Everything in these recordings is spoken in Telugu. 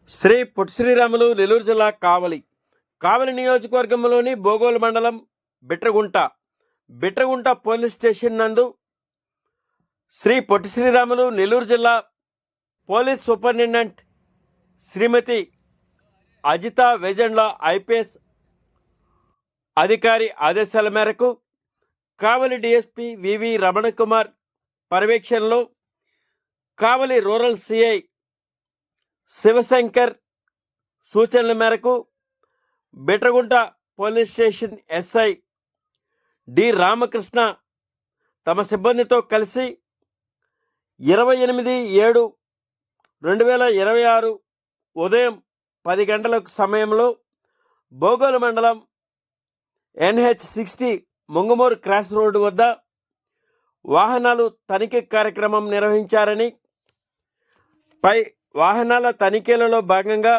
శ్రీ పొట్టి శ్రీరాములు నెల్లూరు జిల్లా కావలి నియోజకవర్గంలోని బోగోలు మండలం బిట్రగుంట పోలీస్ స్టేషన్ నందు శ్రీ పొట్టి శ్రీరాములు నెల్లూరు జిల్లా పోలీస్ సూపరింటెండెంట్ శ్రీమతి అజితా వెజండ్ల ఐపీఎస్ అధికారి ఆదేశాల మేరకు కావలి డిఎస్పి వివి రమణకుమార్ పర్యవేక్షణలో కావలి రూరల్ సిఐ శివశంకర్ సూచనల మేరకు Bitragunta police station SI D Ramakrishna తమ సిబ్బందితో కలిసి 28/7/2026 ఉదయం 10 గంటల సమయంలో బోగోలు మండలం NH60 ముంగమూరు క్రాస్ రోడ్డు వద్ద వాహనాలు తనిఖీ కార్యక్రమం నిర్వహించారని, పై వాహనాల తనిఖీలలో భాగంగా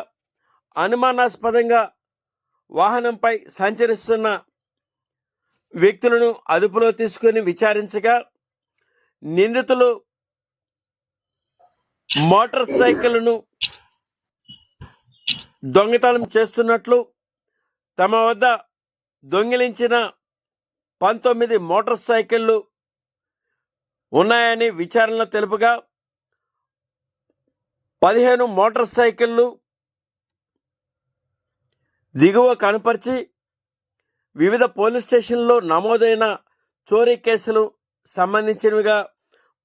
అనుమానాస్పదంగా వాహనంపై సంచరిస్తున్న వ్యక్తులను అదుపులో తీసుకుని విచారించగా నిందితులు మోటార్ సైకిళ్లను దొంగతనం చేస్తున్నట్లు, తమ వద్ద దొంగిలించిన 19 మోటార్ సైకిళ్లు ఉన్నాయని విచారణలో తెలుపగా 15 మోటార్ సైకిళ్లు దిగువ కనపరిచి వివిధ పోలీస్ స్టేషన్లో నమోదైన చోరీ కేసులు సంబంధించినవిగా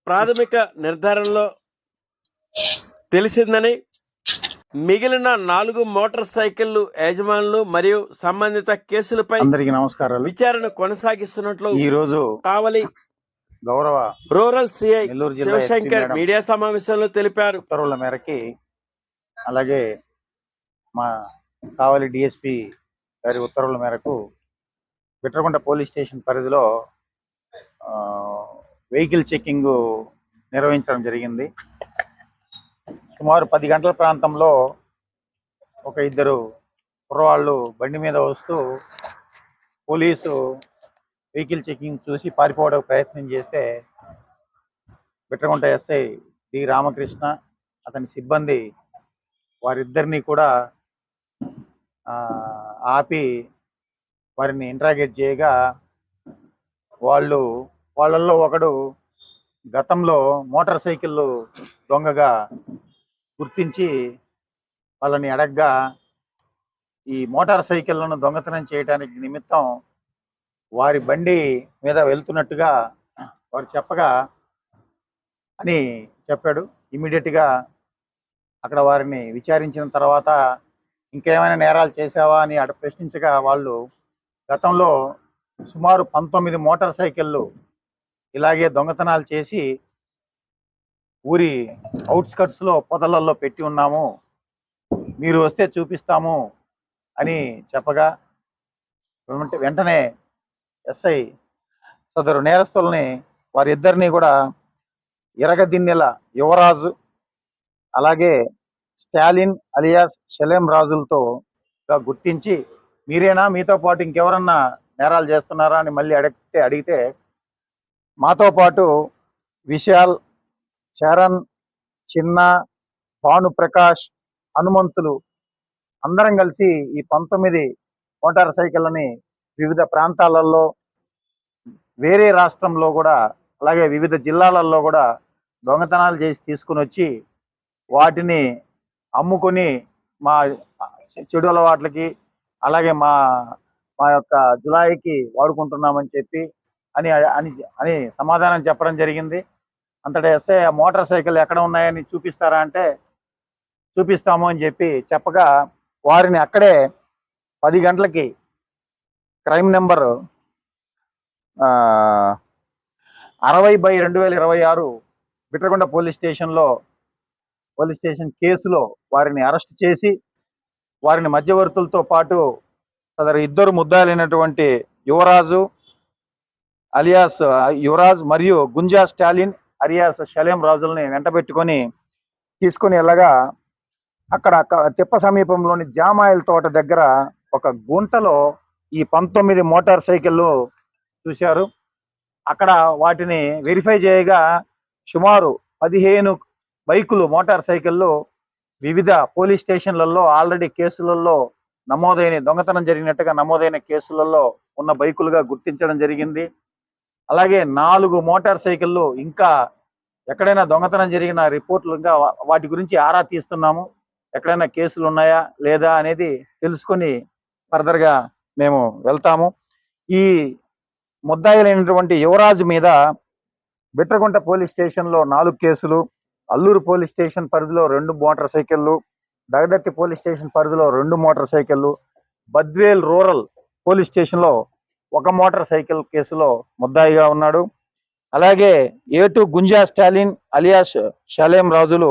ప్రాథమిక నిర్ధారణలో తెలిసిందని, మిగిలిన 4 మోటార్ సైకిళ్లు యజమానులు మరియు సంబంధిత కేసులపై అందరికీ నమస్కారాలు. విచారణ కొనసాగిస్తున్నట్లు ఈ రోజు కావలి గౌరవ రూరల్ సిఐ నెల్లూరు జిల్లా శివశంకర్ మీడియా సమావేశంలో తెలిపారు. ఉత్తర్వుల మేరకి అలాగే మా కావలి డిఎస్పి గారి ఉత్తర్వుల మేరకు బిట్రగుంట పోలీస్ స్టేషన్ పరిధిలో వెహికల్ చెకింగ్ నిర్వహించడం జరిగింది. సుమారు 10 గంటల ప్రాంతంలో ఒక ఇద్దరు కుర్రవాళ్ళు బండి మీద వస్తూ పోలీసు వెహికల్ చెకింగ్ చూసి పారిపోవడానికి ప్రయత్నం చేస్తే బిట్రగుంట ఎస్ఐ డి రామకృష్ణ అతని సిబ్బంది వారిద్దరిని కూడా ఆపి వారిని ఇంట్రాగేట్ చేయగా వాళ్ళల్లో ఒకడు గతంలో మోటార్ సైకిల్ దొంగగా గుర్తించి వాళ్ళని అడగ్గా ఈ మోటార్ సైకిళ్లను దొంగతనం చేయడానికి నిమిత్తం వారి బండి మీద వెళ్తున్నట్టుగా వారు చెప్పగా అని చెప్పాడు. ఇమీడియట్గా అక్కడ వారిని విచారించిన తర్వాత ఇంకేమైనా నేరాలు చేసావా అని ప్రశ్నించగా వాళ్ళు గతంలో సుమారు 19 మోటార్ సైకిళ్ళు ఇలాగే దొంగతనాలు చేసి ఊరి అవుట్స్కట్స్లో పొదలలో పెట్టి ఉన్నాము, మీరు వస్తే చూపిస్తాము అని చెప్పగా వెంటనే ఎస్ఐ సదరు నేరస్తుల్ని వారిద్దరిని కూడా ఎరగదిన్నెల యువరాజు అలాగే స్టాలిన్ అలియాస్ షలేం రాజులతో గుర్తించి మీరేనా, మీతో పాటు ఇంకెవరన్నా నేరాలు చేస్తున్నారా అని మళ్ళీ అడిగితే మాతో పాటు విశాల్, చరణ్, చిన్న, భానుప్రకాష్, హనుమంతులు అందరం కలిసి ఈ 19 మోటార్ సైకిళ్ళని వివిధ ప్రాంతాలలో వేరే రాష్ట్రంలో కూడా అలాగే వివిధ జిల్లాలలో కూడా దొంగతనాలు చేసి తీసుకుని వచ్చి వాటిని అమ్ముకొని మా చెడు అలవాట్లకి అలాగే మా యొక్క జులాయికి వాడుకుంటున్నామని చెప్పి అని సమాధానం చెప్పడం జరిగింది. అంతటా ఎస్ఐ మోటార్ సైకిల్ ఎక్కడ ఉన్నాయని చూపిస్తారా అంటే చూపిస్తాము అని చెప్పి చెప్పగా వారిని అక్కడే 10 గంటలకి crime number 60/2026 Bitragunta police station కేసులో వారిని అరెస్ట్ చేసి వారిని మధ్యవర్తులతో పాటు సదరు ఇద్దరు ముద్దాయిలైనటువంటి యువరాజ్ మరియు గుంజా స్టాలిన్ అలియాస్ షలేం రాజుల్ని వెంటబెట్టుకొని తీసుకొని వెళ్ళగా అక్కడ తిప్ప సమీపంలోని జామాయిల్ తోట దగ్గర ఒక గుంటలో ఈ 19 మోటార్ సైకిళ్ళు చూశారు. అక్కడ వాటిని వెరిఫై చేయగా సుమారు 15 బైకులు మోటార్ సైకిళ్ళు వివిధ పోలీస్ స్టేషన్లలో ఆల్రెడీ కేసులలో నమోదైన దొంగతనం జరిగినట్టుగా నమోదైన కేసులలో ఉన్న బైకులుగా గుర్తించడం జరిగింది. అలాగే 4 మోటార్ సైకిళ్ళు ఇంకా ఎక్కడైనా దొంగతనం జరిగిన రిపోర్ట్లు ఇంకా వాటి గురించి ఆరా తీస్తున్నాము. ఎక్కడైనా కేసులు ఉన్నాయా లేదా అనేది తెలుసుకొని ఫర్దర్గా మేము వెళ్తాము. ఈ ముద్దాయిలైనటువంటి యువరాజు మీద బిట్రగుంట పోలీస్ స్టేషన్లో 4 కేసులు, అల్లూరు పోలీస్ స్టేషన్ పరిధిలో 2 మోటార్ సైకిళ్ళు, దగదర్తి పోలీస్ స్టేషన్ పరిధిలో 2 మోటార్ సైకిళ్ళు, బద్వేల్ రూరల్ పోలీస్ స్టేషన్లో 1 మోటార్ సైకిల్ కేసులో ముద్దాయిగా ఉన్నాడు. అలాగే ఏటు గుంజా స్టాలిన్ అలియాస్ షలేం రాజులు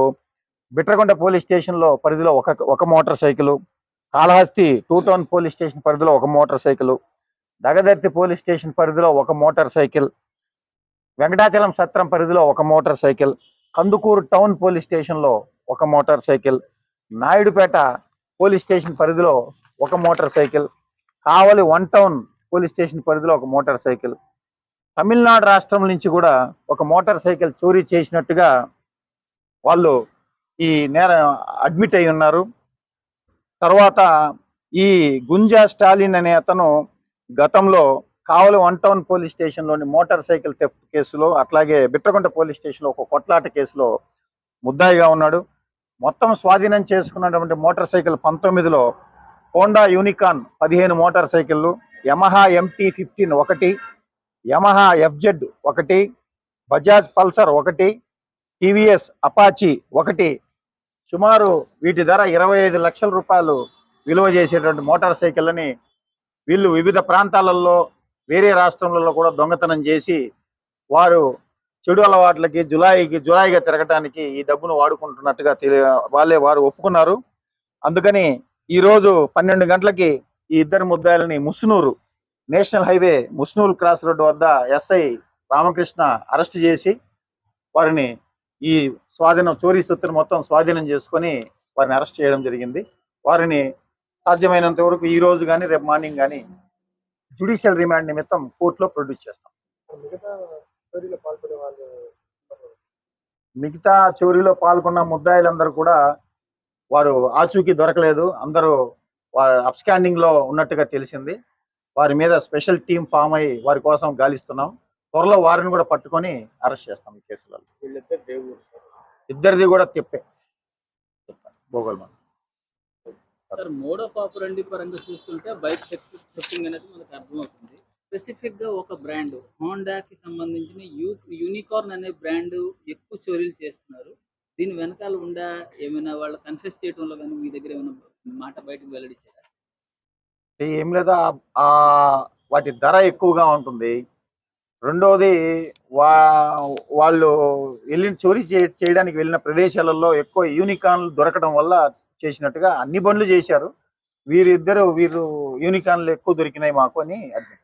బిట్రగుంట పోలీస్ స్టేషన్లో పరిధిలో ఒక motor cycle, Kalahasti 2 town police station పరిధిలో 1 motor cycle, Dagadarthi police station పరిధిలో 1 మోటార్ సైకిల్, వెంకటాచలం సత్రం పరిధిలో 1 motor cycle, Kandukur town police స్టేషన్లో 1 motor cycle, Naidupeta police station పరిధిలో 1 మోటార్ సైకిల్, కావలి 1 టౌన్ పోలీస్ స్టేషన్ పరిధిలో 1 మోటార్ సైకిల్, తమిళనాడు రాష్ట్రం నుంచి కూడా 1 మోటార్ సైకిల్ చోరీ చేసినట్టుగా వాళ్ళు ఈ నేరం అడ్మిట్ అయి ఉన్నారు. తర్వాత ఈ గుంజా స్టాలిన్ అనే అతను గతంలో కావలి 1 టౌన్ పోలీస్ స్టేషన్లోని మోటార్ సైకిల్ థెఫ్ట్ కేసులో, అట్లాగే బిట్రగుంట పోలీస్ స్టేషన్లో ఒక కొట్లాట కేసులో ముద్దాయిగా ఉన్నాడు. మొత్తం స్వాధీనం చేసుకున్నటువంటి మోటార్ సైకిల్ 19లో హోండా యూనికాన్ 15 మోటార్ సైకిళ్ళు, Yamaha MT-15 1, Yamaha FZ 1, Bajaj Pulsar 1, TVS Apache 1, సుమారు వీటి ధర 25 లక్షల రూపాయలు విలువ చేసేటువంటి మోటార్ సైకిళ్ళని వీళ్ళు వివిధ ప్రాంతాలలో వేరే రాష్ట్రాలలో కూడా దొంగతనం చేసి వారు చెడు అలవాట్లకి జులాయిగా తిరగటానికి ఈ డబ్బును వాడుకుంటున్నట్టుగా వారు ఒప్పుకున్నారు. అందుకని ఈరోజు 12 గంటలకి ఈ ఇద్దరు ముద్దాయిలని Musunuru national highway Musunuru cross road వద్ద ఎస్ఐ రామకృష్ణ అరెస్ట్ చేసి వారిని ఈ చోరీ సొత్తును మొత్తం స్వాధీనం చేసుకొని వారిని అరెస్ట్ చేయడం జరిగింది. వారిని సాధ్యమైనంత వరకు ఈ రోజు కానీ రేపు మార్నింగ్ కానీ జ్యుడిషియల్ రిమాండ్ నిమిత్తం కోర్టులో ప్రొడ్యూస్ చేస్తాం. మిగతా చోరీలో పాల్గొన్న ముద్దాయిలందరూ కూడా వారు ఆచూకీ దొరకలేదు. అందరూ అబ్స్కాండింగ్ లో ఉన్నట్టుగా తెలిసింది. వారి మీద స్పెషల్ టీం ఫామ్ అయ్యి వారి కోసం గాలిస్తున్నాం. త్వరలో వారిని కూడా పట్టుకొని అరెస్ట్ చేస్తాం ఈ కేసులలో. ఇద్దరిది కూడా తిప్పే భోగల్మన్. సార్, మోడ్ ఆఫ్ ఆపరెండి పరంగా చూస్తుంటే బైక్ థెఫ్టింగ్ అనేది మనకు అర్థమవుతుంది. స్పెసిఫిక్ గా ఒక బ్రాండ్ హోండాకి సంబంధించిన యూనికార్న్ అనే బ్రాండ్ ఎక్కువ చోరీలు చేస్తున్నారు. దీని వెనకాల ఉండా ఏమైనా వాళ్ళు కన్ఫెస్ చేయడంలో కానీ మీ దగ్గర ఏమైనా మాట బయటకు వెల్లడించారా? ఏం లేదా, వాటి ధర ఎక్కువగా ఉంటుంది. రెండోది వాళ్ళు చోరీ చేయడానికి వెళ్ళిన ప్రదేశాలలో ఎక్కువ యూనికాన్లు దొరకడం వల్ల చేసినట్టుగా అన్ని బండ్లు చేశారు. వీరు యూనికాన్లు ఎక్కువ దొరికినాయి మాకు అని అడ్మిట్.